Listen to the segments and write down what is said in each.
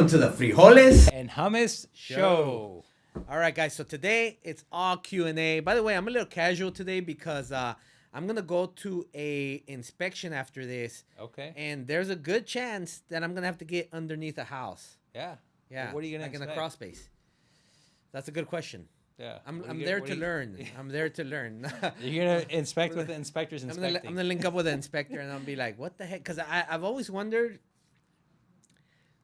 Welcome to the Frijoles and Hummus Show. All right, guys. So today it's all Q&A. By the way, I'm a little casual today because I'm gonna go to a inspection after this, Okay. and there's a good chance that I'm gonna have to get underneath a house. Yeah. Yeah. Well, what are you gonna like in a inspect? crawl space? That's a good question. Yeah. I'm there to learn. I'm there to learn. You're gonna inspect what the inspector's I'm inspecting. gonna link up with the inspector and I'll be like, what the heck? Because I've always wondered.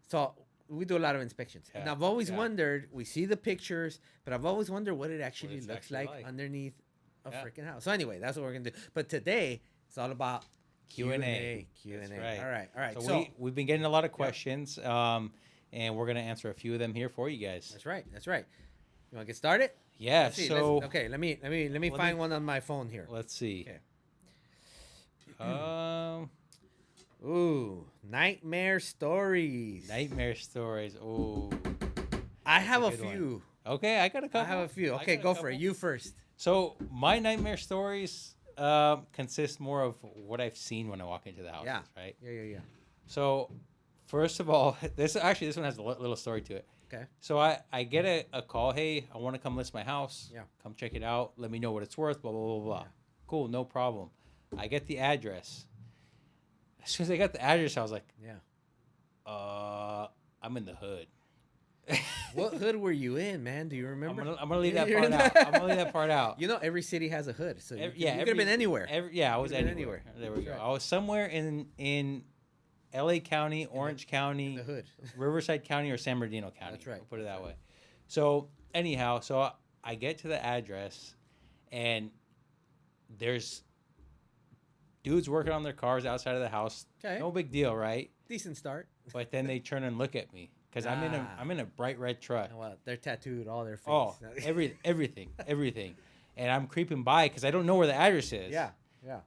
So we do a lot of inspections, and Yeah, I've always yeah. wondered. We see the pictures, but I've always wondered what it actually it's looks actually like like. underneath a Yeah. freaking house. So anyway, that's what we're gonna do. But today it's all about Q&A. Q&A. That's right. All right. So we've been getting a lot of questions, and we're gonna answer a few of them here for you guys. That's right. You want to get started? Yeah. Let's see, So okay. Let me find one on my phone here. let's see. Okay. Um, Ooh, nightmare stories. nightmare stories. Oh. I have a good one. few. Okay, I got a couple. I have a few. I Okay, got a go for it. couple. You first. So my nightmare stories consist more of what I've seen when I walk into the house. Yeah. Right. Yeah. So, first of all, this one has a little story to it. Okay. So I get a call. Hey, I want to come list my house. Yeah. Come check it out. Let me know what it's worth. Blah blah blah blah. Yeah. Cool, no problem. I get the address. As soon as I got the address, I was like, Yeah. I'm in the hood. What hood were you in, man? Do you remember? I'm gonna leave that You're part in out. the- I'm gonna leave that part out. You know, every city has a hood, so you could have every- been anywhere. I was Could've been anywhere. anywhere. There we That's go. right. I was somewhere in L.A. County, Orange County, the hood. Riverside County, or San Bernardino County. That's right. I'll put it that way. So anyhow, I get to the address, and there's dudes working on their cars outside of the house. Okay. No big deal, right? Decent start. But then they turn and look at me because Ah. I'm in a bright red truck. Well, they're tattooed all their face. Oh, everything, and I'm creeping by because I don't know where the address is. Yeah.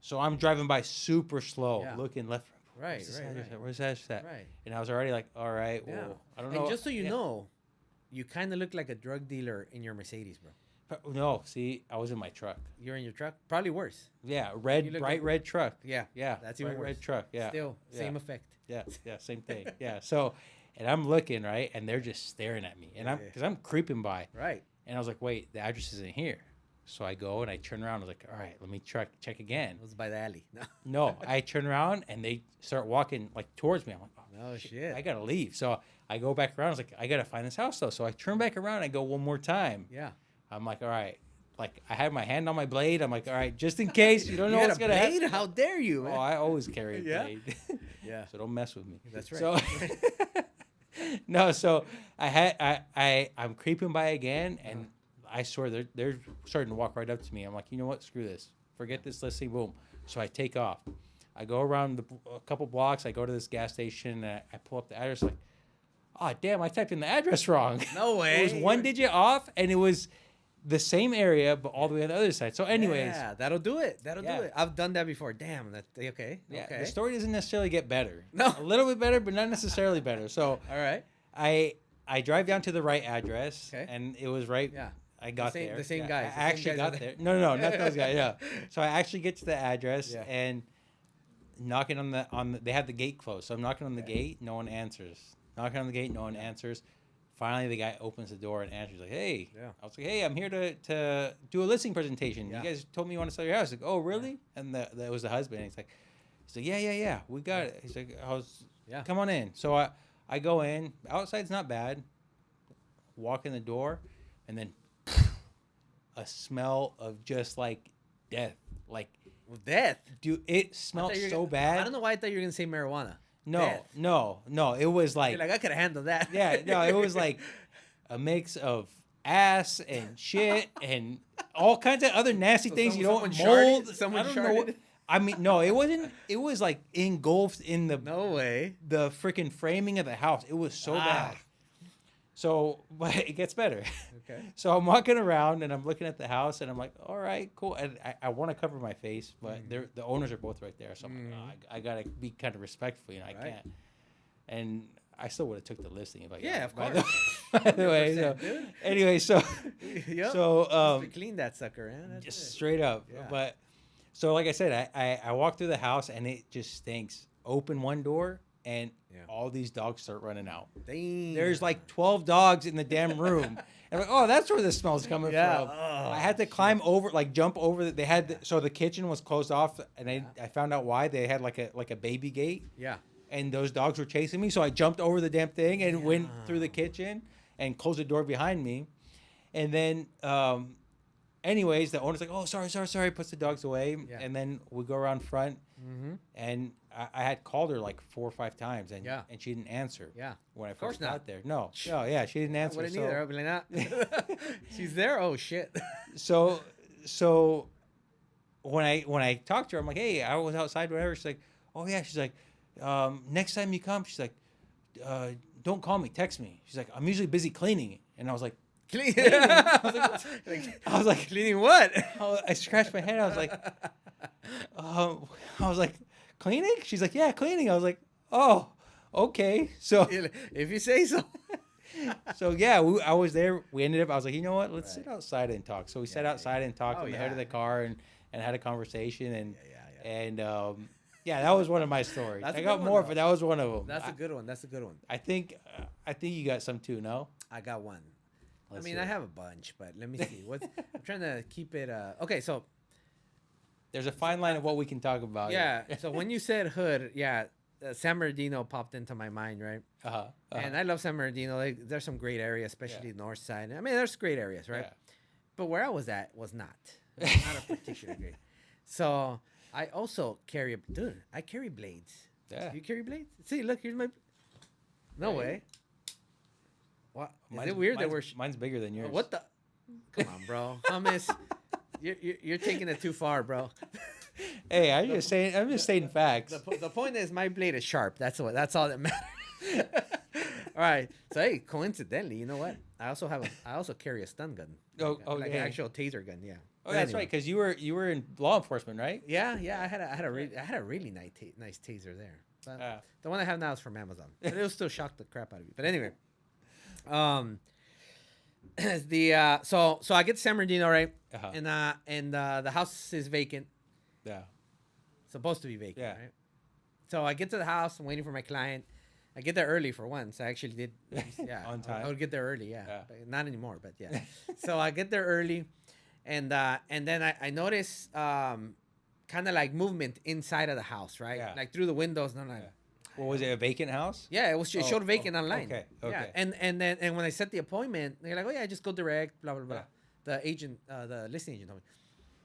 So I'm driving by super slow, Yeah. looking left. Right, Where's this right, address right. at? Where's the address at? Right. And I was already like, all right, well, Yeah. I don't know. And just so you Yeah. know, you kind of look like a drug dealer in your Mercedes, bro. No, see, I was in my truck. You're in your truck. Probably worse. Yeah, You red, look bright like- red truck. Yeah. Yeah, That's even bright worse. red truck. Yeah, Still, same yeah. effect. Yeah, same thing. Yeah, so, and I'm looking right, and they're just staring at me, and Yeah, I'm yeah. because I'm creeping by, Right. and I was like, wait, the address isn't here. So I go and I turn around. I was like, all right, let me check again. It was by the alley. No. No, I turn around and they start walking like towards me. I'm like, oh No shit. I gotta leave. So I go back around. I was like, I gotta find this house though. So I turn back around. I go one more time. Yeah. I'm like, all right. Like I had my hand on my blade. I'm like, all right, just in case you don't know You what's had a gonna blade? happen. How dare you, Oh, man? I always carry a Yeah? blade. Yeah. So don't mess with me. That's right. So no, so I'm creeping by again, and I swear they're starting to walk right up to me. I'm like, you know what? Screw this. Forget this listing. Boom. So I take off. I go around a couple blocks. I go to this gas station. And I pull up the address. Like, oh damn! I typed in the address wrong. No way. It was one digit off, and it was the same area, but all the way on the other side. So, anyways, Yeah, that'll do it. Yeah. I've done that before. Damn. That okay. yeah, Okay. the story doesn't necessarily get better. No. A little bit better, but not necessarily better. So All right. I drive down to the right address, Okay. and it was right. Yeah. I got same- there. the same Yeah, guys. The I same actually guys are got there. there. No, not those guys. Yeah. So I actually get to the address Yeah. and knocking on the. They have the gate closed, so I'm knocking on the gate. No one answers. Knocking on the gate. No one answers. Finally, the guy opens the door and answers. Like, hey. Yeah. I was like, hey, I'm here to do a listing presentation. Yeah. You guys told me you want to sell your house. Like, oh, really? And that was the husband. He's like, yeah, we got it. He's like, Yeah. come on in. So I go in. Outside's not bad. Walk in the door, and then a smell of just like death. Like, Well, death. dude, it I smelled thought you were so gonna- bad. I don't know why I thought you were gonna say marijuana. No, Death. no. It was You're like, like I could have handled that. yeah, no, it was like a mix of ass and shit and all kinds of other nasty So things. You know, someone farted? mold. Someone I don't know. farted? I mean, no, it wasn't. It was like engulfed in the No way. the freaking framing of the house. It was so Ah. bad. So, but it gets better. Okay. So I'm walking around and I'm looking at the house and I'm like, all right, cool. And I want to cover my face, but the owners are both right there. So I'm like, oh, I gotta be kind of respectful, you know. I Right. can't. And I still would have took the listing if I Yeah, of by course. by the way, so, 100%, dude. anyway, so Yep. so Just to clean that sucker, man. That's just it. straight up. Yeah. But so like I said, I walk through the house and it just stinks. Open one door, and Yeah. all these dogs start running out. Damn. There's like 12 dogs in the damn room. And I'm like, oh, that's where the smell's coming Yeah. from. Oh, I had to climb over, like jump over. They had so the kitchen was closed off, and I found out why. They had like a baby gate, Yeah. and those dogs were chasing me. So I jumped over the damn thing and went through the kitchen and closed the door behind me. And then, anyways, the owner's like, oh, sorry, puts the dogs away. Yeah. And then we go around front, Mm-hmm. and I had called her like 4 or 5 times, and Yeah. and she didn't answer. Yeah. When I course first not. got there. No, yeah, she didn't I answer. wouldn't so, either. I'd be like, nah. She's there. Oh shit. so when I talked to her, I'm like, hey, I was outside, whatever. She's like, oh yeah. She's like, next time you come, she's like, don't call me, text me. She's like, I'm usually busy cleaning, and I was like, Clean. I was like, Cleaning what? I scratched my head. I was like, cleaning? She's like, yeah, cleaning. I was like, oh, okay. So If you say so. yeah, I was there. We ended up. I was like, you know what? Let's sit outside and talk. So we sat outside and talked Oh, in the hood of yeah. the car and had a conversation and Yeah. and that was one of my stories. That's I a got good one, more, though. but that was one of them. That's a good one. That's a good one. I think you got some too. No. I got one. Let's I mean, hear I it. have a bunch, but let me see. I'm trying to keep it. Okay, so There's a fine line of what we can talk about. yeah. So when you said hood, yeah, San Bernardino popped into my mind, right? And I love San Bernardino. Like, there's some great areas, especially the north side. I mean, there's great areas, right? Yeah. But where I was at was not. Not a particular great. So I also carry I carry blades. Yeah. You carry blades? See, look, here's my. No Hey. way. What? Is it weird that we're? Mine's bigger than yours. What the? Come on, bro. Hummus. You're taking it too far, bro. Hey, I'm just stating facts. The point is, my blade is sharp. That's all that matters. All right. So hey, coincidentally, you know what? I also carry a stun gun. Oh, like an okay. actual taser gun. Yeah. Oh, But that's anyway. right, because you were in law enforcement, right? Yeah. I had a really nice taser there. But the one I have now is from Amazon. But it'll still shock the crap out of you. But anyway, so I get to San Bernardino, right? Uh-huh. And the house is vacant. Yeah. Supposed to be vacant, Yeah. right? So I get to the house. I'm waiting for my client. I get there early for once. I actually did. Yeah. On time. I would get there early. Yeah. Yeah. But not anymore, but yeah. So I get there early, and then I notice kind of like movement inside of the house, right? Yeah. Like through the windows. And I'm like, What was it? A vacant house? yeah, it showed vacant online. Okay. Yeah, Okay. and when I set the appointment, they're like, oh yeah, just go direct, blah blah blah. Yeah. The agent, the listing agent told me.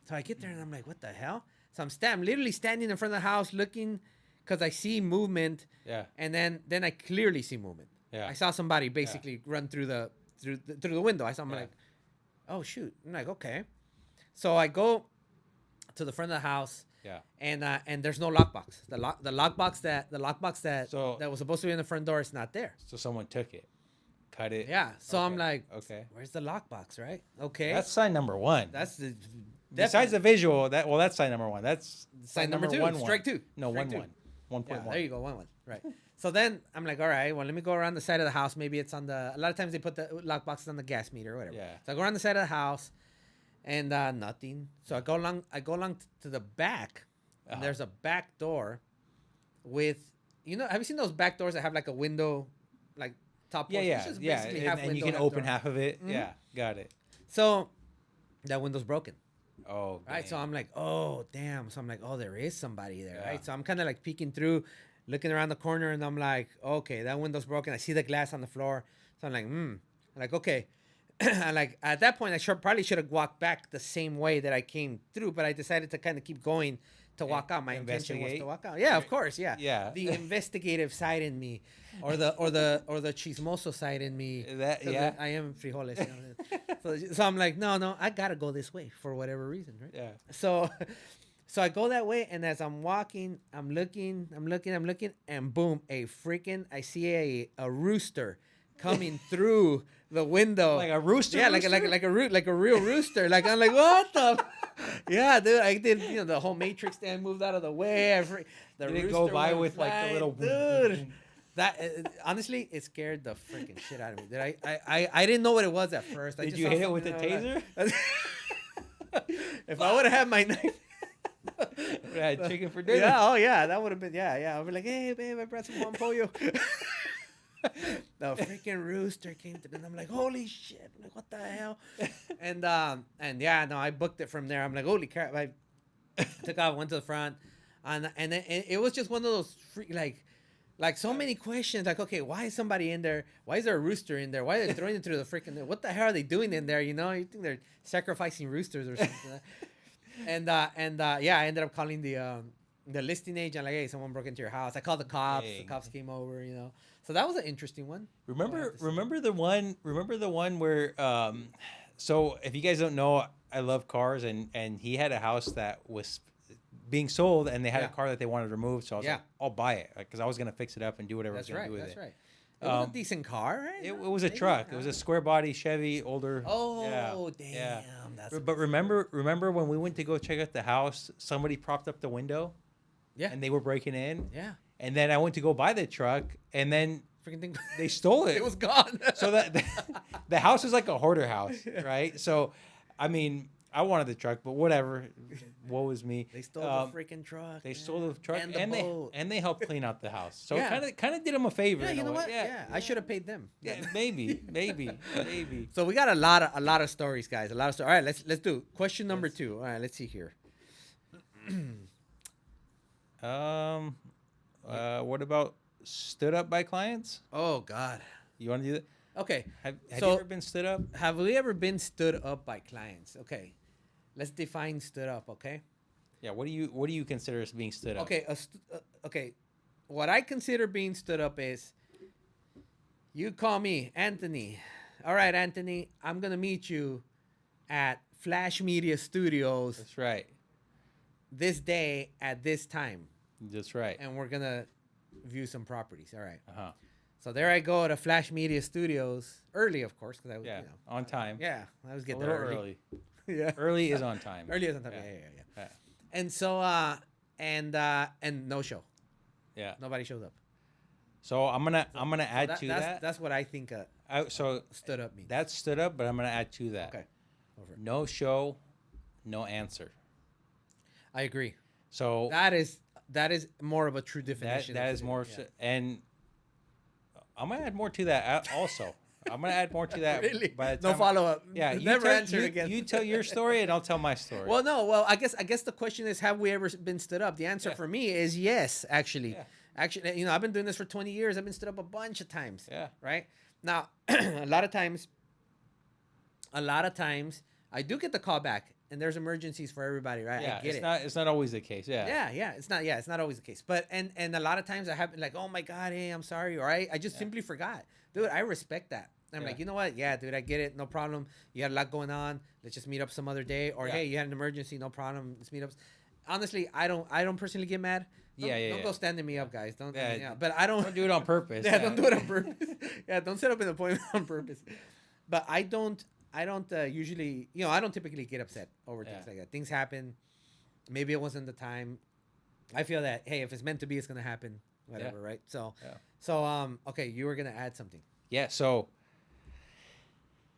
So I get there and I'm like, what the hell? So I'm literally standing in front of the house looking, because I see movement, Yeah. and then I clearly see movement. Yeah. I saw somebody basically run through the window. I'm Yeah. like, oh shoot. I'm like, okay. So I go to the front of the house. Yeah. And there's no lockbox. The lockbox that So- that was supposed to be in the front door is not there. So someone took it, cut it. Yeah. So I'm Okay. like, Okay. where's the lockbox, right? Okay. That's sign number one. That's the Besides the visual, that's sign number one. That's sign number two. Strike two. No, Strike 1-1. two. 1.1. Yeah, there you go. 1-1. Right. So then I'm like, all right, well, let me go around the side of the house. Maybe it's on a lot of times they put the lockboxes on the gas meter or whatever. Yeah. So I go around the side of the house, and nothing. So I go along to the back, and there's a back door with, have you seen those back doors that have like a window, like top Yeah, portion? yeah, It's just yeah. basically half And you window, can half open door. half of it. Mhm. Yeah, got it. So that window's broken. Oh, Right. So dang. I'm like, oh, damn. So I'm like, oh, there is somebody there. Yeah. Right. So I'm kind of like peeking through, looking around the corner, and I'm like, okay, that window's broken. I see the glass on the floor. So I'm like, I'm like, okay. And like at that point, I probably should have walked back the same way that I came through, but I decided to kind of keep going to walk out. My intention was to Investigate? walk out. Yeah, of course. Yeah. Yeah. The investigative side in me, or the chismoso side in me. That- 'Cause yeah. I am frijoles. So I'm like, no, I gotta go this way for whatever reason, right? Yeah. So I go that way, and as I'm walking, I'm looking, and boom, I see a rooster coming through the window. Like a rooster? Yeah, rooster? like a real rooster. Like I'm like, what the? Yeah, dude, I did. The whole Matrix stand moved out of the way. The Did it go by went with like the flying. little dude? That honestly, it scared the freaking shit out of me. Did I didn't know what it was at first. I Did just you saw hit it with a something, taser? I'm like- if I would have had my knife, had chicken for dinner. Yeah, oh yeah, that would have been yeah. I'd be like, hey babe, I brought some Juan Pollo. The freaking rooster came to them. I'm like, holy shit! I'm like, what the hell? And yeah, no, I booked it from there. I'm like, holy crap! I took off, went to the front, and then it was just one of those like so many questions. Like, okay, why is somebody in there? Why is there a rooster in there? Why are they throwing it through the freaking? What the hell are they doing in there? You know, you think they're sacrificing roosters or something? Yeah, I ended up calling the listing agent. Like, hey, someone broke into your house. I called the cops. The Dang. cops came over. You know, so that was an interesting one. Remember the one where so if you guys don't know, I love cars, and he had a house that was being sold, and they had Yeah. a car that they wanted to remove, so I was like, I'll buy it, because I was gonna fix it up and do whatever That's I was gonna right. do with That's it. right. It was a decent car, right? It was a Maybe? truck. It was a square body Chevy, older. Oh damn! yeah. That's But remember when we went to go check out the house, somebody propped up the window, yeah, and they were breaking in, yeah. and then I went to go buy the truck, and then Freaking thing. they stole it. It was gone. So that the house was like a hoarder house, right? So, I mean, I wanted the truck, but whatever. Woe is me. They stole the freaking truck. They man. stole the truck, and the boat. they helped clean out the house. So Yeah. kind of did them a favor. Yeah, in you a know way. what? Yeah, I should have paid them. Yeah, maybe. So we got a lot of stories, guys. A lot of stories. All right, let's do question number 2. All right, let's see here. What about stood up by clients? Oh God. You want to do that? Okay. Have So- you ever been stood up? Have we ever been stood up by clients? Okay. Let's define stood up. Okay. Yeah. What do you consider as being stood up? Okay. Okay. What I consider being stood up is you call me Anthony. All right, Anthony. I'm gonna meet you at Flash Media Studios That's right. this day at this time, That's right. and we're gonna view some properties. All right. Uh-huh. So there I go to Flash Media Studios early, of course, because I was Yeah. On time. yeah, I was A getting little there early. yeah, Early is on time. early is on time. Yeah. Yeah. Yeah. And so and no show, Yeah. nobody shows up. So I'm gonna add to that's, that. That's what I think So stood up means. that stood up, but I'm gonna add to that. Okay, over. No show, no answer. I agree. So That is more of a true that definition. that of is stood more, up, yeah. and I'm gonna add more to that also. I'm gonna add more to that. Really? By the No time- follow up. Yeah, never answered again. You tell your story, and I'll tell my story. Well, no. Well, I guess the question is, have we ever been stood up? The answer Yeah. for me is yes. Actually, Yeah. actually, I've been doing this for 20 years. I've been stood up a bunch of times. Yeah. Right now, a lot of times, I do get the call back, and there's emergencies for everybody. Right? Yeah, I get it. it's not always the case. Yeah. Yeah, it's not always the case. But and a lot of times I have been like, oh my God, hey, I'm sorry, or I just simply forgot. Dude, I respect that. I'm Yeah. like, you know what? Yeah, dude, I get it. No problem. You had a lot going on. Let's just meet up some other day. Or Yeah. hey, you had an emergency. No problem. Let's meet up. Honestly, I don't personally get mad. Don't, Yeah, Don't go standing me up, guys. Don't. Yeah, Yeah, but I don't. Don't do it on purpose. Yeah, don't do it on purpose. Yeah, don't set up an appointment on purpose. But I don't usually, I don't typically get upset over things Yeah. like that. Things happen. Maybe it wasn't the time. I feel that, hey, if it's meant to be, it's gonna happen. Whatever, right? So, Yeah. okay, you were gonna add something. Yeah. So.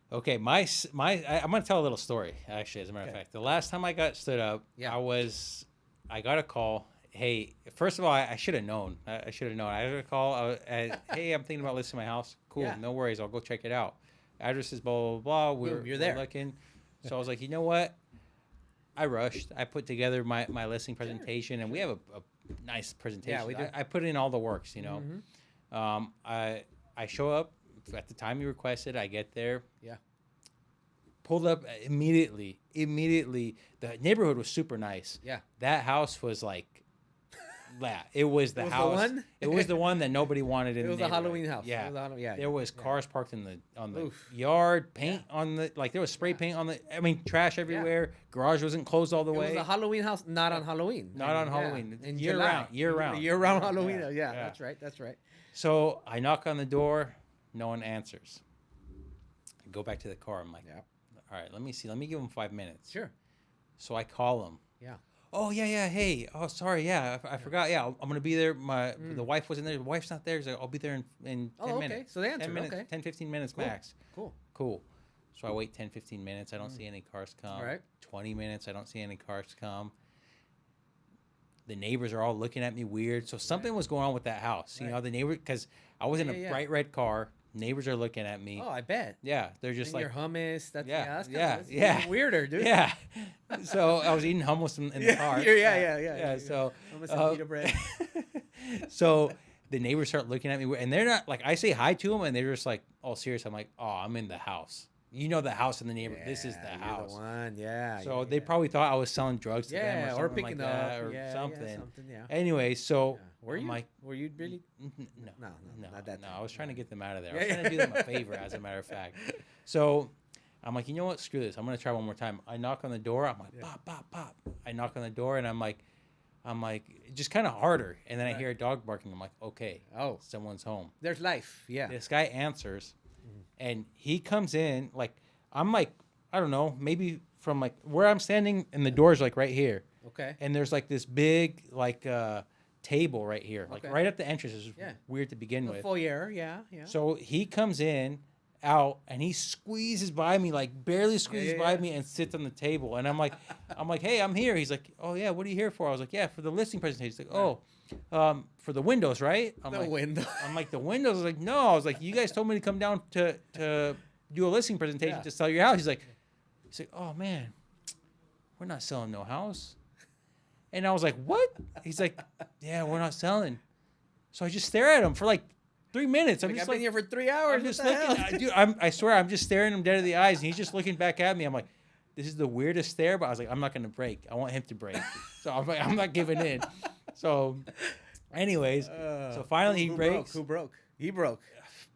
Okay, I'm gonna tell a little story. Actually, as a matter of Okay. fact, the last time I got stood up, Yeah. I got a call. Hey, first of all, I should have known. I should have known. I got a call. Hey, I'm thinking about listing my house. Cool, Yeah. no worries. I'll go check it out. Address is blah blah blah. Boom, you're we're there. looking. So I was like, you know what? I rushed. I put together my listing presentation, and we have a nice presentation. Yeah, we do. I put in all the works. I show up at the time you requested. I get there. Yeah. Pulled up immediately. The neighborhood was super nice. Yeah. That house was like, yeah, it was the It was the house. one? It was the one that nobody wanted in. It was the a neighborhood. Halloween house. Yeah. It was a Halloween- yeah, There was yeah. cars parked on the Oof. yard, paint on the there was spray paint on the. I mean, trash everywhere. Garage wasn't closed all the It way. was a Halloween house, not on Halloween. Not on Halloween. In Year July. round, year round. Year round Halloween. Yeah, Yeah, yeah. that's right. That's right. So I knock on the door, no one answers. I go back to the car. I'm like, Yeah. all right, let me see. Let me give him 5 minutes. Sure. So I call him. Yeah. Oh yeah. Hey, oh sorry, yeah, I forgot. Yeah, I'm gonna be there. The wife wasn't there. The wife's not there. He's like, I'll be there in 10 Oh, okay. minutes. So they 10 answered. minutes, Okay. 10, 15 minutes Cool. max. Cool. So I wait 10, 15 minutes. I don't see any cars come. All right. 20 minutes. I don't see any cars come. the neighbors are all looking at me weird. So something was going on with that house. You Right. know, the neighbor, because I was in Yeah, a yeah. bright red car. Neighbors are looking at me. Oh, I bet. Yeah, they're just And like, your hummus. That's, Yeah, that's yeah, that's yeah. even weirder, dude. yeah. So I was eating hummus in the car. Yeah. So Hummus and pita bread. so the neighbors start looking at me, and they're not like, I say hi to them, and they're just like, all serious. I'm like, oh, I'm in the house. You know, the house in the neighborhood. This is the Yeah, you're house. one. Yeah. So yeah, they yeah. probably thought I was selling drugs to them Yeah, or or something picking like that up or yeah, something. Yeah, something. Yeah. Anyway, so Yeah. Were I'm you? like, Were you really? no, No, no, not that no. time. I was trying to get them out of there. I Yeah, was yeah. trying to do them a favor, as a matter of fact. So I'm like, you know what? Screw this. I'm gonna try one more time. I knock on the door. I'm like, Yeah. pop, pop, pop. I knock on the door, and I'm like, just kind of harder. And then I Right. hear a dog barking. I'm like, okay, Oh, someone's home. there's life. Yeah. This guy answers, Mm-hmm. and he comes in like, I'm like, I don't know, maybe from like where I'm standing, and the door's like right here, Okay. and there's like this big like table right here, like Okay. right at the entrance. Is Yeah. weird to begin The with. foyer. Yeah. Yeah. So he comes in, out, and he squeezes by me, like barely squeezes yeah, by yeah. me, and sits on the table. And I'm like, hey, I'm here. He's like, oh yeah, what are you here for? I was like, yeah, for the listing presentation. He's like, oh, for the windows, right? I'm The like, window. I'm like, the windows. I was like, no. I was like, you guys told me to come down to do a listing presentation Yeah. to sell your house. He's like, oh man, we're not selling no house. And I was like, what? He's like, yeah, we're not selling. So I just stare at him for like 3 minutes. I'm Like, just I've like, been here for 3 hours. I'm what just the looking. hell? Dude, I swear, I'm just staring him dead in the eyes, and he's just looking back at me. I'm like, this is the weirdest stare, but I was like, I'm not gonna break. I want him to break. So I'm like, I'm not giving in. So, anyways, so finally he breaks. Who broke? He broke.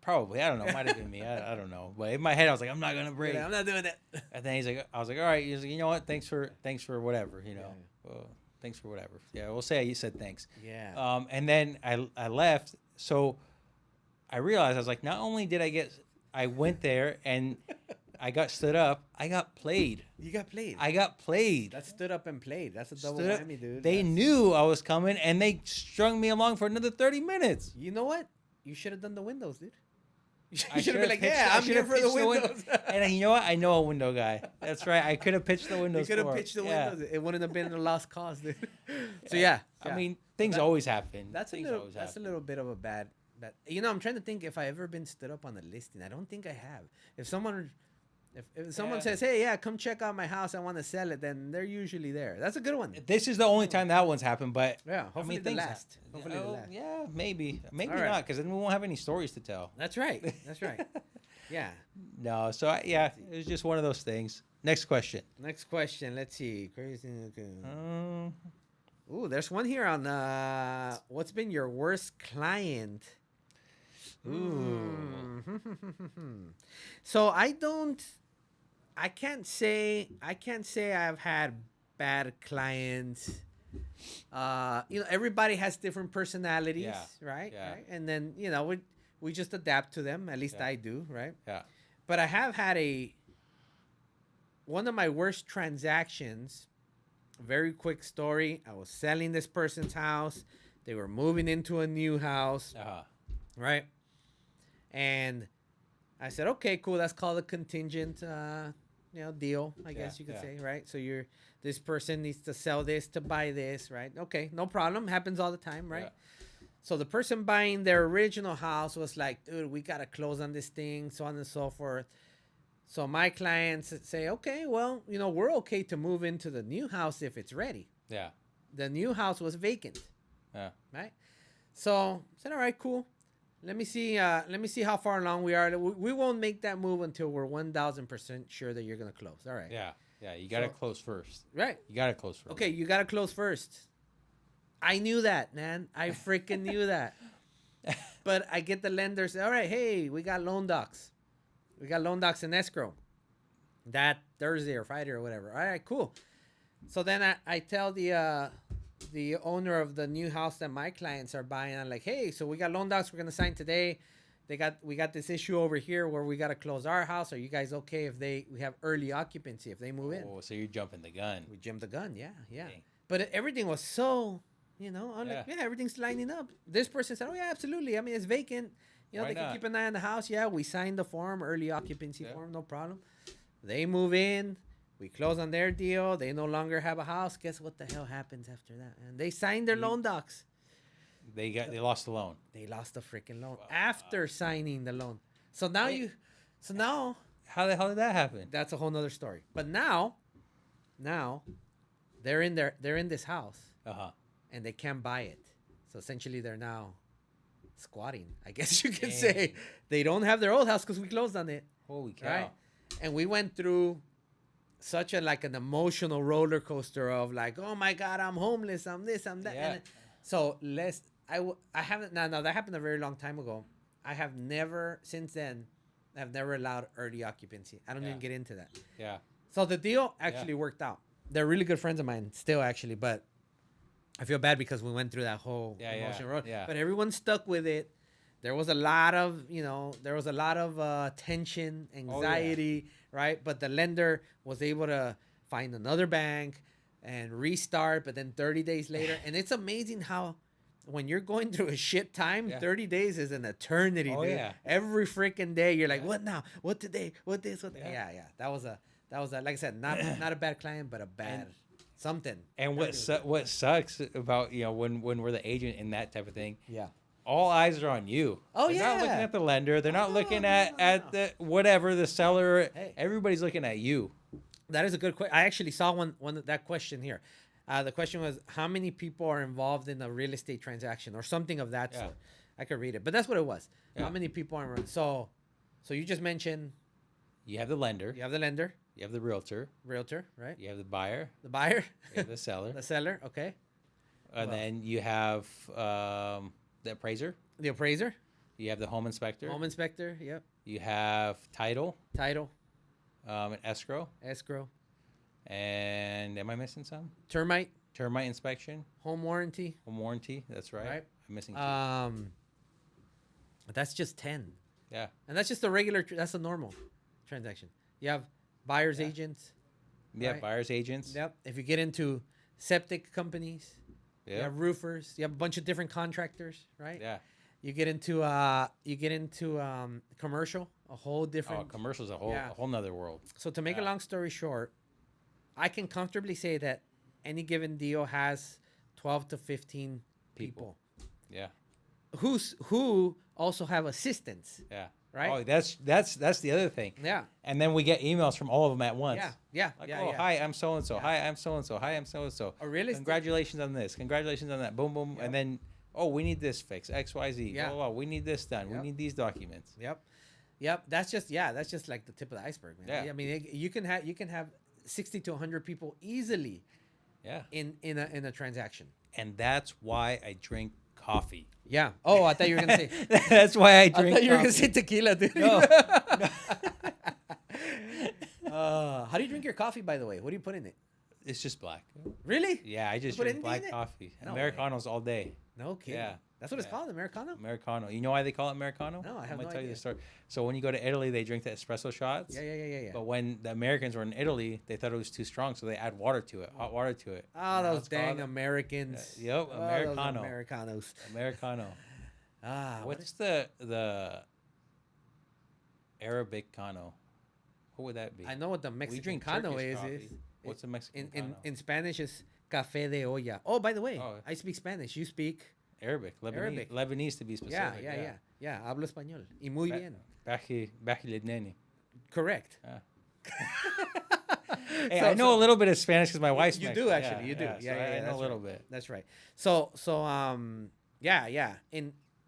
Probably, I don't know. Might have been me. I don't know. But in my head, I was like, I'm not gonna break. Yeah, I'm not doing that. And then I was like, all right. He's like, you know what? Thanks for whatever. You know, thanks for whatever. Yeah, we'll say you said thanks. Yeah. And then I left. So I realized I was like, not only did I went there and I got stood up, I got played. You got played. I got played. That stood up and played. That's a double Stood up- whammy, dude. They That's- knew I was coming, and they strung me along for another 30 minutes. You know what? You should have done the windows, dude. You I should have been like, pitched- yeah, I I'm should here have for the pitched windows. And you know what? I know a window guy. That's right. I could have pitched the You windows. could have for him. pitched the Yeah. windows. It wouldn't have been a lost cause, dude. So yeah. I mean, things That- always happen. That's things a little. always That's a happen. little bit of a bad. You know, I'm trying to think if I ever been stood up on a listing. I don't think I have. If someone Yeah. says, "Hey, yeah, come check out my house. I want to sell it," then they're usually there. That's a good one. This is the only time that one's happened, but Yeah, hopefully the things last. happen. Hopefully the Oh, last. yeah, maybe All right. not, because then we won't have any stories to tell. That's right. That's right. Yeah. No, so it was just one of those things. Next question. Next question. Let's see. Crazy. Okay. Um, Ooh, there's one here on what's been your worst client? Ooh. So I can't say I've had bad clients. Everybody has different personalities, Yeah, right? yeah. Right? And then, we just adapt to them. At least Yeah. I do, right? yeah. But I have had one of my worst transactions. Very quick story. I was selling this person's house. They were moving into a new house, right? And I said, okay, cool. That's called a contingent, deal. I guess you could yeah. say, right? So this person needs to sell this to buy this, right? Okay, no problem. Happens all the time, right? Yeah. So the person buying their original house was like, dude, we gotta close on this thing, so on and so forth. So my clients say, okay, well, we're okay to move into the new house if it's ready. Yeah. The new house was vacant. Yeah. Right. So I said, all right, cool. Let me see how far along we are. We won't make that move until we're 1,000% sure that you're gonna close. All right. Yeah. Yeah. You got to So- close first. Right. You got to close first. Okay, you gotta close first. I knew that, man. I freaking knew that. But I get the lender say, all right, hey, we got loan docs. We got loan docs in escrow that Thursday or Friday or whatever. All right, cool. So then I tell the owner of the new house that my clients are buying, I'm like, hey, so we got loan docs we're gonna sign today. We got this issue over here where we gotta close our house. Are you guys okay if we have early occupancy if they move in? Oh, so you're jumping the gun. We jumped the gun, yeah. Dang. But everything was so, I'm like, Yeah. yeah, everything's lining up. This person said, oh yeah, absolutely. I mean, it's vacant. Why They can not? keep an eye on the house. Yeah, we signed the form, early occupancy Yeah. form, no problem. They move in. We close on their deal. They no longer have a house. Guess what the hell happens after that? And they signed their loan docs. They lost the loan. They lost the freaking loan after signing the loan. So now How the hell did that happen? that's a whole nother story. But now they're in this house Uh-huh. and they can't buy it. So essentially they're now squatting, I guess you can Dang. say. They don't have their old house because we closed on it. Holy cow. Right? And we went through such an emotional roller coaster of like, oh my God, I'm homeless, I'm this, I'm that. Yeah. And so I haven't now that happened a very long time ago. I have never since then I've never allowed early occupancy. I don't Yeah. even get into that. Yeah. So the deal actually worked out. They're really good friends of mine still actually, but I feel bad because we went through that whole emotional road. Yeah. But everyone stuck with it. There was a lot of, tension, anxiety, right? But the lender was able to find another bank and restart, but then 30 days later. And it's amazing how when you're going through a shit time, 30 days is an eternity, Oh, dude. yeah. Every freaking day, you're like, what now? What today? What this? What Yeah. Yeah. That was a, like I said, not a bad client, but a bad something. And what sucks about, when we're the agent in that type of thing, Yeah. all eyes are on you. Oh, They're not looking yeah. at the lender. They're not No, looking no, at no. the whatever, the seller. Hey. Everybody's looking at you. That is a good question. I actually saw one that question here. The question was, how many people are involved in a real estate transaction or something of that Yeah. sort? I could read it, but that's what it was. Yeah. How many people are involved? So you just mentioned You have the lender. you have the lender, You have the realtor. realtor, right? You have the buyer. The buyer, You have the seller. the seller, okay. And Well. then you have the appraiser. The appraiser, You have the home inspector. home inspector, yep. You have title, Title, and escrow. escrow, And am I missing some? termite, Termite inspection, home warranty. home warranty. That's right. Right. I'm missing two. That's just 10. Yeah. And that's just a regular, that's a normal transaction. You have buyer's Yeah. agents. Yeah. Right. Buyer's agents. Yep. If you get into septic companies, you Yeah. have roofers, you have a bunch of different contractors, right? Yeah. You get into commercial, a whole Oh, different. commercial's a Yeah. whole nother world. So to make a yeah. long story short, I can comfortably say that any given deal has 12 to 15 people Yeah. who also have assistants, Yeah. right? Oh, that's the other thing. Yeah. And then we get emails from all of them at once. Yeah. Yeah. Like, yeah, oh, yeah. hi, I'm so and so. Yeah. Hi, I'm so and so. Hi, I'm so and so. A real estate- Congratulations on this. Congratulations on that. Boom, boom. Yep. And then, oh, we need this fixed. X, Y, Z. Yeah. Blah, blah, blah. We need this done. Yep. We need these documents. Yep. That's just like the tip of the iceberg, man. Yeah. I mean, you can have 60 to 100 people easily Yeah. in a transaction. And that's why I drink coffee. Yeah. Oh, I thought you were gonna say. That's why I I drink thought you were gonna coffee. say tequila, dude. No. How do you drink your coffee, by the way? What do you put in it? It's just black. Really? Yeah, I just put drink anything black in it? coffee. No way. Americanos all day. No kidding. Yeah. That's what it's Yeah. called, Americano. Americano. You know why they call it Americano? No, I have I'm gonna no tell you idea. the story. So when you go to Italy, they drink the espresso shots. Yeah. But when the Americans were in Italy, they thought it was too strong, so they add water to it, hot water to it. Oh, And now those it's called dang Americans. Yep, Oh, those Americano. Americanos. Americano. Ah, What's the Arabicano? What would that be? I know what the We Mexican drink cano Turkish is. coffee. What's a Mexican in cano? in Spanish is café de olla. Oh, by the way, Oh. I speak Spanish. You speak. Arabic, Lebanese, Arabic. Lebanese to be Yeah, specific. Hablo español. Y muy bien. Bahi Lebnani. Correct. Hey, So- I know so- a little bit of Spanish because my wife's You Mexican. do actually. You do. so Yeah, I know that's a little right. bit. That's right. So yeah.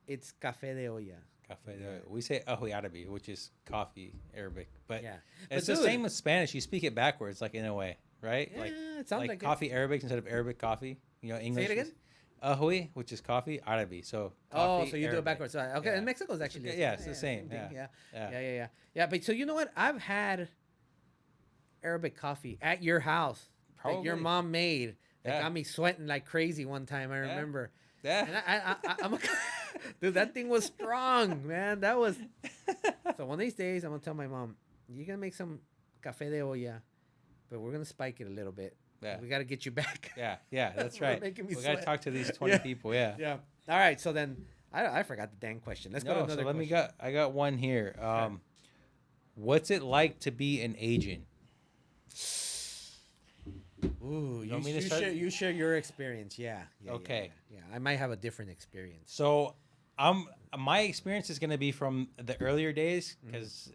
It's café de olla. Cafe. We say ahui arabi, which is coffee Arabic, but Yeah. it's But the dude- same with Spanish. You speak it backwards, like in a way, right? Yeah, like it sounds like it. coffee Arabic instead of Arabic coffee. English. again? is ahui, which is coffee Arabi. So Oh, coffee, so you do it Arabic. backwards. Okay, Yeah. and Mexico's actually Okay, yeah, it's the same. thing. Yeah. Yeah. But so you know what? I've had Arabic coffee at your house that your Probably. mom made that Yeah. got me sweating like crazy one time. I remember. Yeah. And I'm a, dude, that thing was strong, man. That was. So one of these days, I'm gonna tell my mom, you're gonna make some café de olla, but we're gonna spike it a little bit. Yeah. We gotta get you back. Yeah, that's You're right. making We me gotta sweat. talk to these 20 Yeah. people. Yeah. Yeah. All right. So then I forgot the dang question. Let's go to No, another so let me question. I got one here. What's it like to be an agent? Ooh, you, want me to you start? share your experience. Yeah. Okay. Yeah. I might have a different experience. So, my experience is going to be from the earlier days because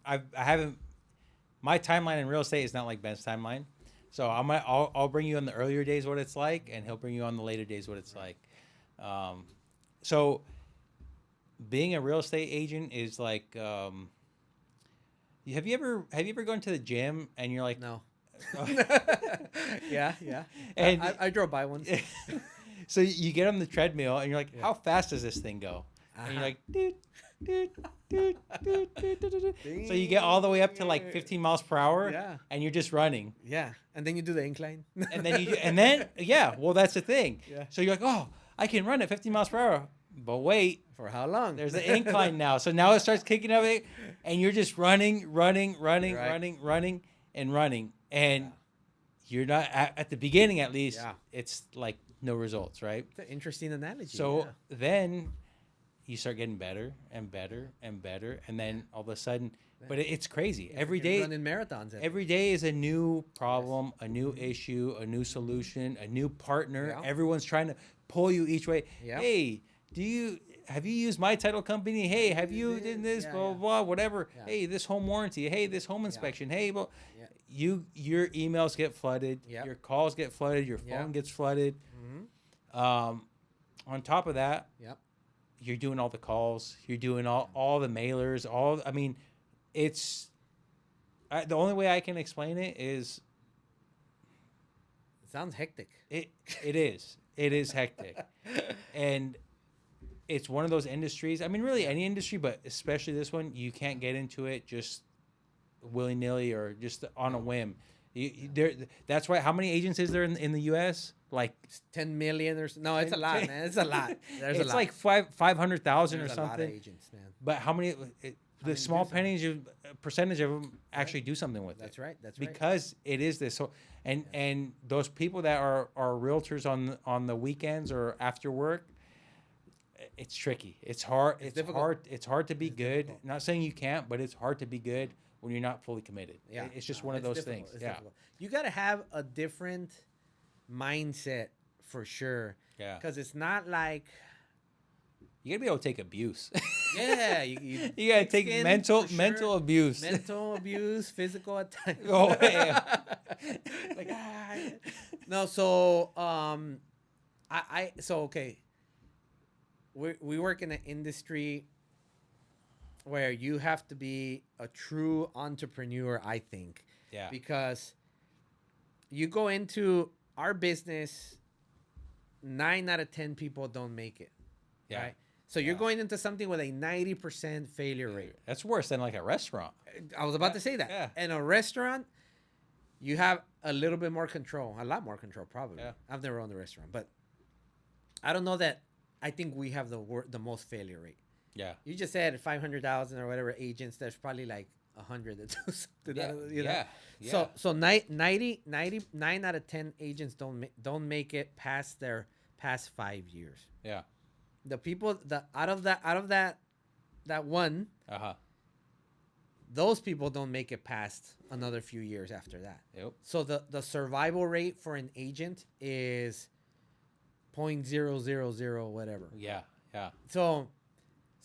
I haven't. My timeline in real estate is not like Ben's timeline, so I'll bring you on the earlier days what it's like, and he'll bring you on the later days what it's like. So, being a real estate agent is like. Have you ever gone to the gym and you're like, No. Yeah. And- I drove by once. so you get on the treadmill and you're like, how fast does this thing go? And you're like, doot, doot, doot, doot, doot, doot, doot. So you get all the way up to like 15 miles per hour, Yeah. and you're just running. Yeah, and then you do the incline. And then yeah, well that's the thing. Yeah. So you're like, oh, I can run at 15 miles per hour, but wait, For how long? there's an incline now. So now it starts kicking up, and you're just running, Right. and you're not at the beginning at least. Yeah. It's like no results, right? It's an interesting analogy. So then you start getting better and better and better, and then all of a sudden, but it's crazy. yeah. Every You're day, running marathons. every day is a new problem, a new issue, a new solution, a new partner. Yeah. Everyone's trying to pull you each way. Yeah. Hey, have you used my title company? Hey, have you This, did this? yeah, Blah, yeah. blah, whatever. Yeah. Hey, this home warranty. Hey, this home inspection. Hey, well, Yeah. your emails get flooded. Yep. Your calls get flooded. Your Yeah. phone gets flooded. Mhm. On top of that, Yep. you're doing all the calls. You're doing all the mailers. I mean, it's the only way I can explain it is It sounds hectic. it is hectic, and it's one of those industries. I mean, really any industry, but especially this one, you can't get into it just willy nilly or just on a whim. That's why. How many agents is there in the U.S.? Like 10 million or no, it's a lot, man. It's a lot. There's it's a lot. like 500,000 or There's a lot of something. agents, man. But how many? The many small do something? percentage of them actually do something with That's it. right. That's right. Because it is this. So and those people that are realtors on the weekends or after work, it's tricky. It's hard. It's difficult. hard. It's hard to be good. difficult. Not saying you can't, but it's hard to be good when you're not fully committed. Yeah, It's just no, one of it's those difficult. things. It's Yeah. difficult. You got to have a different mindset for sure. Yeah. Because it's not like, You gotta be able to take abuse. yeah, You gotta take skin, mental for sure. mental abuse. mental abuse, physical at times. Oh, yeah. Like, no, so so okay. We work in an industry where you have to be a true entrepreneur, I think. Yeah. Because you go into our business, 9 out of 10 people don't make it. Yeah. Right? So you're Yeah. going into something with a 90% failure rate. That's worse than like a restaurant. I was about to say that. Yeah. In a restaurant, you have a little bit more control, a lot more control, probably. Yeah. I've never owned a restaurant, but I don't know that. I think we have the most failure rate. Yeah. You just said 500,000 or whatever agents. There's probably like 100 that do something. Yeah. You know? Yeah. So 99 out of 10 agents don't make it past their past 5 years. Yeah. The people out of that one, Uh-huh. those people don't make it past another few years after that. Yep. So the survival rate for an agent is 0.000 whatever. Yeah. Yeah. So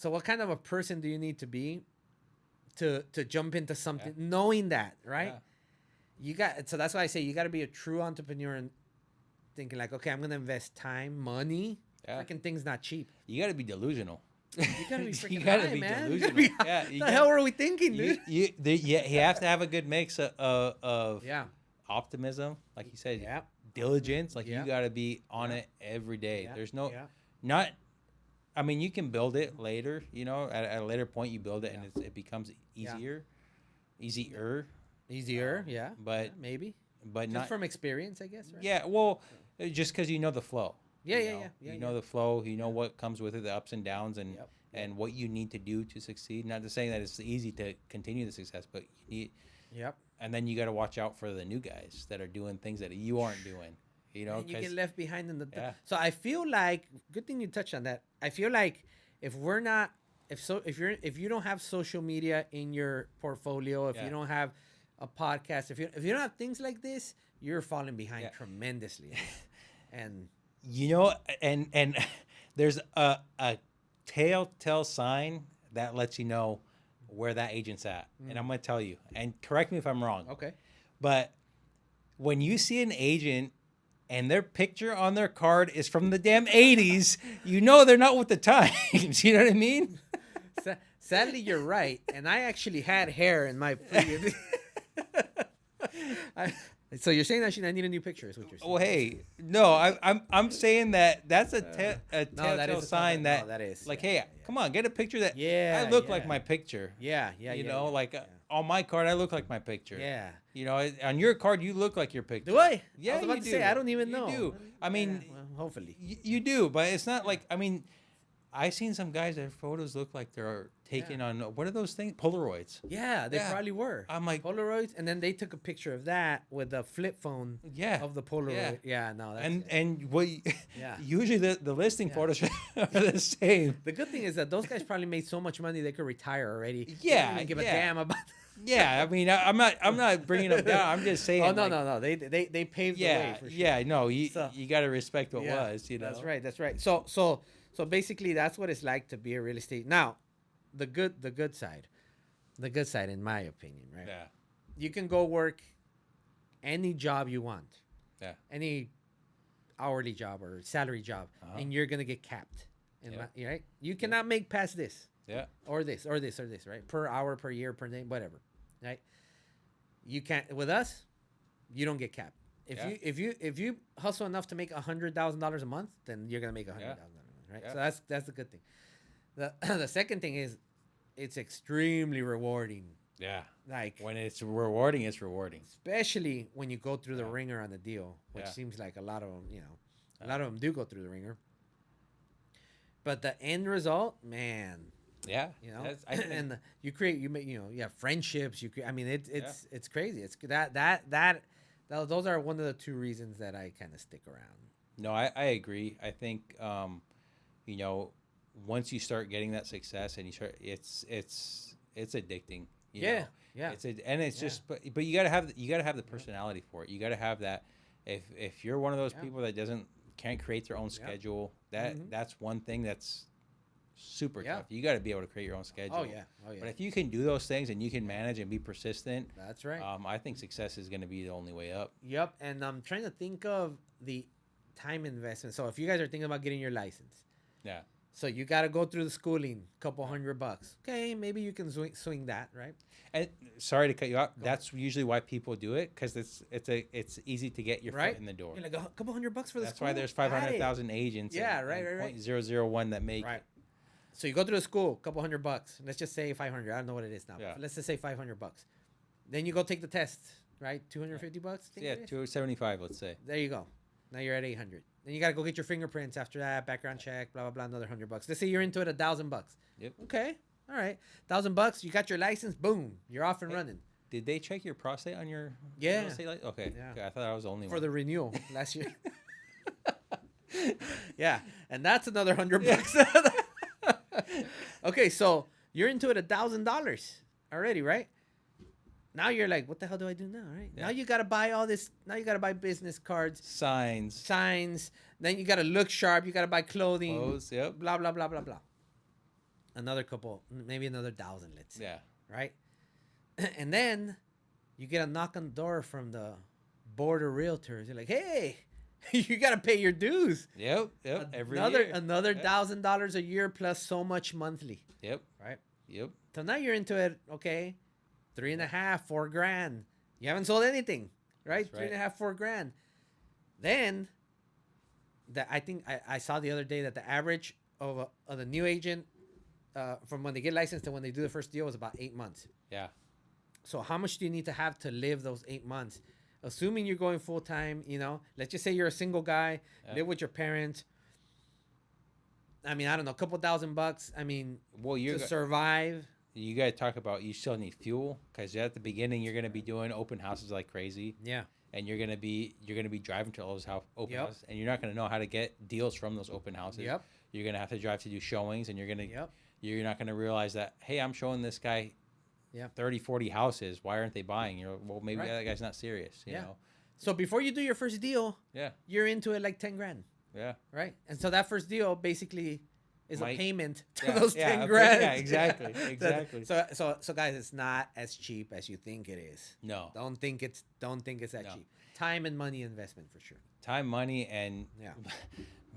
what kind of a person do you need to be to jump into something knowing that, right? Yeah. So that's why I say you got to be a true entrepreneur and thinking like, okay, I'm going to invest time, money. Yeah. Freaking thing's not cheap. You gotta be delusional. You got to be freaking You gotta high, be man. You delusional. gotta be- Yeah, What you the got- hell were we thinking, dude? You have to have a good mix of Yeah. optimism, like you said, Yeah. diligence. Like Yeah. you got to be on Yeah. it every day. Yeah. There's no, Yeah. not. I mean, you can build it later. You know, at a later point, you build it, and it becomes Yeah. easier. Easier, yeah. But- yeah, maybe. But Just not. from experience, I guess, right? Yeah. Well, just because you know the flow. Yeah, you yeah, know? yeah, yeah, You know yeah. the flow. You know what comes with it, the ups and downs, and Yep. and what you need to do to succeed. Not to say that it's easy to continue the success, but you need. Yep. And then you got to watch out for the new guys that are doing things that you aren't doing. You know, And you 'cause- get left behind in the Yeah. So I feel like good thing you touched on that. I feel like if you don't have social media in your portfolio, if Yeah. you don't have a podcast, if you don't have things like this, you're falling behind Yeah. tremendously. And You know, and there's a telltale sign that lets you know where that agent's at. And I'm going to tell you, and correct me if I'm wrong. okay. But when you see an agent and their picture on their card is from the damn 80s, you know they're not with the times. You know what I mean? Sadly, you're right. And I actually had hair in my previous. So you're saying that I need a new picture? Is what you're saying? Well, hey, no, I'm saying that that's a that telltale is a sign telltale- that, no, that is, like, yeah, hey, yeah. come on, get a picture that Yeah, I look like yeah. my picture. Yeah, yeah, You yeah, know, yeah, like yeah. on my card, I look like my picture. Yeah. You know, on your card, you look like your picture. Do I? Yeah, I was about you to do. say I don't even You know. do. I mean, Yeah, well, hopefully. You do, but it's not like, I mean, I've seen some guys, their photos look like they're taken on, what are those things? Polaroids. Yeah, they Yeah. probably were. I'm like, Polaroids, and then they took a picture of that with a flip phone yeah. of the Polaroid. Yeah, no, that's And what Yeah. usually the listing Yeah. photos are the same. the good thing is that those guys probably made so much money they could retire already. They Yeah, don't even give a yeah. damn about. Yeah, I mean, I'm not bringing them down. I'm just saying. Oh no, like, no. They paved the Yeah, way for sure. yeah. No, you So- you got to respect what Yeah, was. You know. That's right. That's right. So basically, that's what it's like to be a real estate. Now, the good side, in my opinion, right? Yeah. You can go work any job you want, Yeah. any hourly job or salary job, Uh-huh. and you're gonna get capped. Yeah. Right? You cannot make past this Yeah. or this or this or this, right? Per hour, per year, per day, whatever, right? You can't with us. You don't get capped. Yeah. If you hustle enough to make $100,000 a month, then you're gonna make $100,000 a month, right? Yeah. So that's the good thing. The the second thing is, it's extremely rewarding. Yeah. Like When it's rewarding, it's rewarding. especially when you go through the Yeah. ringer on the deal, which Yeah. seems like a lot of them, a lot of them do go through the ringer. But the end result, man, Yeah. I think, and you create, you make, you have friendships. I mean, it's crazy. It's those are one of the two reasons that I kind of stick around. no, I agree. I think you know, once you start getting that success and you start, it's addicting. You know? Yeah. It's Yeah. just, but you gotta have the personality for it. You gotta have that. If you're one of those Yeah. people that can't create their own schedule, that's one thing that's super Yeah. tough. You got to be able to create your own schedule. Oh yeah. But if you can do those things and you can manage and be persistent, That's right. I think success is going to be the only way up. Yep. And I'm trying to think of the time investment. So if you guys are thinking about getting your license, Yeah. so you got to go through the schooling, couple $100. Okay, maybe you can swing that, right? And sorry to cut you off. That's usually why people do it, because it's easy to get your Right? foot in the door. You're like a couple $100 for the That's school. why there's Got it. 500,000 agents. Yeah, and, right, and right, right. 0.001 that make. Right. So you go through the school, couple $100. Let's just say 500. I don't know what it is now. Yeah. Let's just say $500. Then you go take the test, right? $250. I think Yeah, it is? 275, let's say. There you go. Now you're at 800. Then you gotta go get your fingerprints after that, background check, blah blah blah, another $100. Let's say you're into it $1,000. Yep. Okay. All right. $1,000. You got your license. Boom. You're off and Hey, running Did they check your prostate on your Yeah. real estate okay. Yeah. Okay, I thought I was the only for one. the renewal last year. Yeah, and that's another $100. Okay, so you're into it $1,000 already, right? Now you're like, what the hell do I do now? Right Yeah. now you gotta buy all this. Now you gotta buy business cards, Signs, signs. Then you gotta look sharp. You gotta buy clothing. clothes, yep. Blah blah blah blah blah. Another couple, maybe another 1,000. Let's say, Yeah. right? And then you get a knock on the door from the board of realtors. You're like, hey, you gotta pay your dues. Yep. Every Another year. another Yeah. $1,000 a year plus so much monthly, Yep. right? Yep. So now you're into it. Okay, 3.5, $4,000. You haven't sold anything, right? That's right. 3.5, $4,000. Then I think I saw the other day that the average of the new agent from when they get licensed to when they do the first deal is about 8 months. Yeah. So how much do you need to have to live those 8 months? Assuming you're going full time, let's just say you're a single guy, Yeah. live with your parents. I mean, I don't know, a couple $1,000. I mean, Well, to survive. you got to talk about, you still need fuel, because at the beginning you're going to be doing open houses like crazy, Yeah. and you're going to be driving to all those open Yep. houses, and you're not going to know how to get deals from those open houses. Yep. You're going to have to drive to do showings, and you're Yep. not going to realize that, hey, I'm showing this guy Yeah. 30, 40 houses. Why aren't they buying? You're like, well, maybe Right. that guy's not serious, you Yeah. know? So before you do your first deal, Yeah. you're into it like 10 grand, Yeah. right? And so that first deal basically is a Might- payment to Yeah, those yeah, 10 okay, grand. yeah, exactly, exactly. So guys, it's not as cheap as you think it is. No. Don't think it's that No. cheap. Time and money investment for sure. Time, money, and Yeah.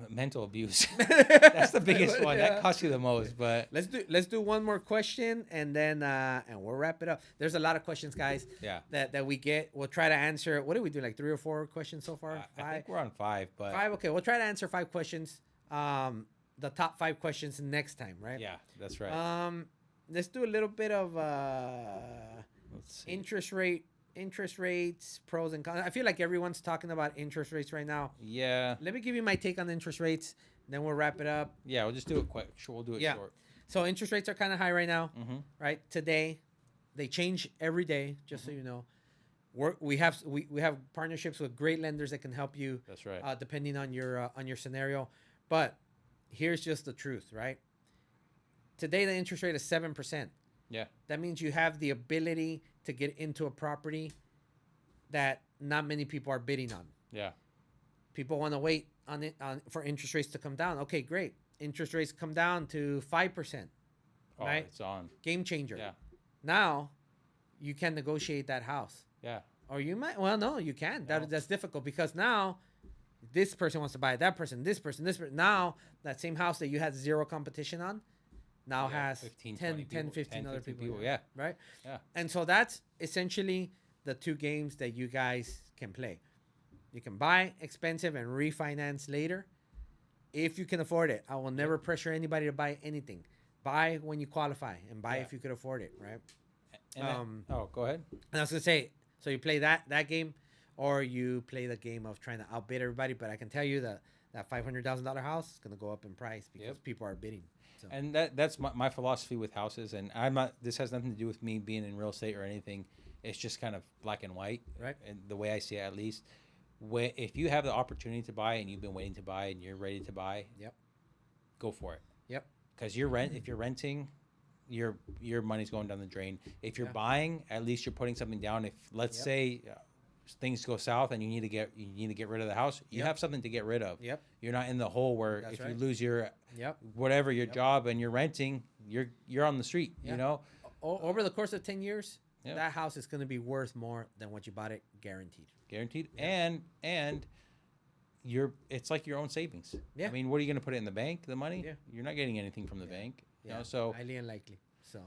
mental abuse. That's the biggest one. Yeah. That costs you the most. But Let's do one more question and then and we'll wrap it up. There's a lot of questions, guys, yeah, that we get. We'll try to answer. What did we do? Like 3 or 4 questions so far? I think we're on 5. But 5. Okay, we'll try to answer 5 questions. The top 5 questions next time, right? yeah, that's right. Let's do a little bit of Let's see. interest rates, pros and cons. I feel like everyone's talking about interest rates right now. Yeah, Let me give you my take on interest rates, then we'll wrap it up. yeah. We'll just do it quick. Sure, we'll do it Yeah. short. So interest rates are kind of high right now, Mm-hmm. right? Today, they change every day. Just so you know, we have partnerships with great lenders that can help you, That's right. depending on your scenario. But here's just the truth, right? Today, the interest rate is 7%. Yeah. That means you have the ability to get into a property that not many people are bidding on. Yeah. People want to wait for interest rates to come down. Okay, great. Interest rates come down to 5%. Oh, Right. it's on. Game changer. Yeah. Now, you can negotiate that house. Yeah. Or you might, well, no, you can't. No. That's difficult because now this person wants to buy it, that person, this person, this person. Now, that same house that you had zero competition on now Yeah, has 15, 10, 20 10 people, 15 10, other 15 people. people, yeah. Right? Yeah. And so that's essentially the 2 games that you guys can play. You can buy expensive and refinance later if you can afford it. I will never pressure anybody to buy anything. Buy when you qualify and buy Yeah. if you could afford it, right? And oh, go ahead. And I was gonna say, so you play that game, or you play the game of trying to outbid everybody. But I can tell you that $500,000 house is gonna go up in price because Yep. people are bidding. So And that's my philosophy with houses. And I'm not. This has nothing to do with me being in real estate or anything. It's just kind of black and white, Right. And the way I see it, at least. If you have the opportunity to buy and you've been waiting to buy and you're ready to buy, Yep. go for it. Yep. Because if you're renting, your money's going down the drain. If you're Yeah. buying, at least you're putting something down. If let's Yep. say things go south and you need to get rid of the house, you Yep. have something to get rid of. Yep. You're not in the hole where That's if right. you lose your Yep. whatever your Yep. job and you're renting, you're on the street. Yeah. You know. Over the course of 10 years, Yeah. that house is gonna be worth more than what you bought it, guaranteed. Guaranteed. Yeah. And it's like your own savings. Yeah. I mean, what are you going to put it in the bank? The money? Yeah. You're not getting anything from the bank. You Yeah. know, so highly unlikely. So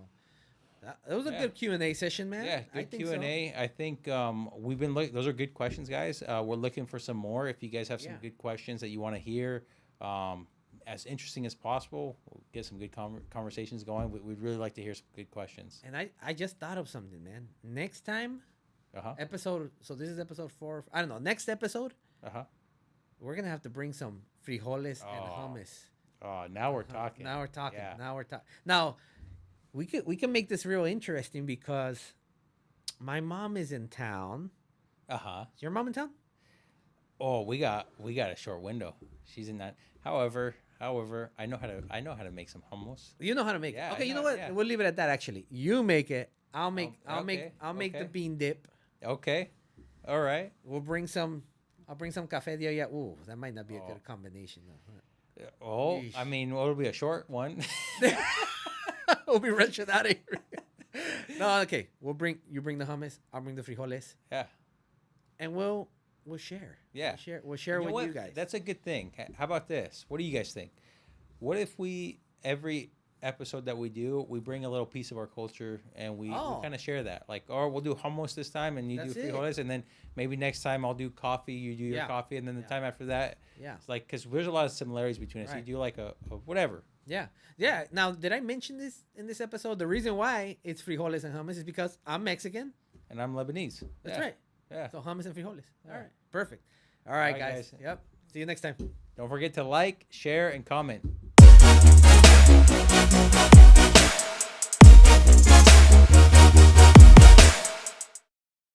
that was a Yeah. good Q&A session, man. yeah, I good think Q&A. I think we've been those are good questions, guys. We're looking for some more. If you guys have some Yeah. good questions that you want to hear, as interesting as possible, we'll get some good conversations going. We'd really like to hear some good questions. And I just thought of something, man. Next time, Uh-huh. episode. So this is episode 4. I don't know. Next episode, Uh-huh. we're gonna have to bring some frijoles and Oh, hummus. Oh, now we're talking. Now we're talking. Yeah. Now we're talking. Now, we can make this real interesting because my mom is in town. Uh-huh. Is your mom in town? Oh, we got a short window. She's in that. However, I know how to make some hummus. You know how to make Yeah, it. I Okay, you know know, what? yeah. We'll leave it at that. Actually, you make it. I'll make okay, the okay. bean dip. Okay. All right. We'll bring some. I'll bring some cafe de olla. Ooh, that might not be a Oh. good combination though. Oh, Yeesh. I mean, it'll be a short one. We'll be wrenching out of here. No, okay. You bring the hummus. I'll bring the frijoles, Yeah. and we'll share. Yeah. We'll share You know with what? you guys. That's a good thing. How about this? What do you guys think? What if every episode that we do, we bring a little piece of our culture and we Oh. kind of share that? Like, or we'll do hummus this time and you That's do it. frijoles, and then maybe next time I'll do coffee, you do your Yeah. coffee, and then the Yeah. time after that, Yeah. it's like, because there's a lot of similarities between us. Right. You do like a whatever. Yeah. Now, did I mention this in this episode? The reason why it's frijoles and hummus is because I'm Mexican. And I'm Lebanese. That's Yeah. right. Yeah. So hummus and frijoles. All Yeah. right. Perfect. All right, right, guys. guys. Yep. See you next time. Don't forget to like, share, and comment.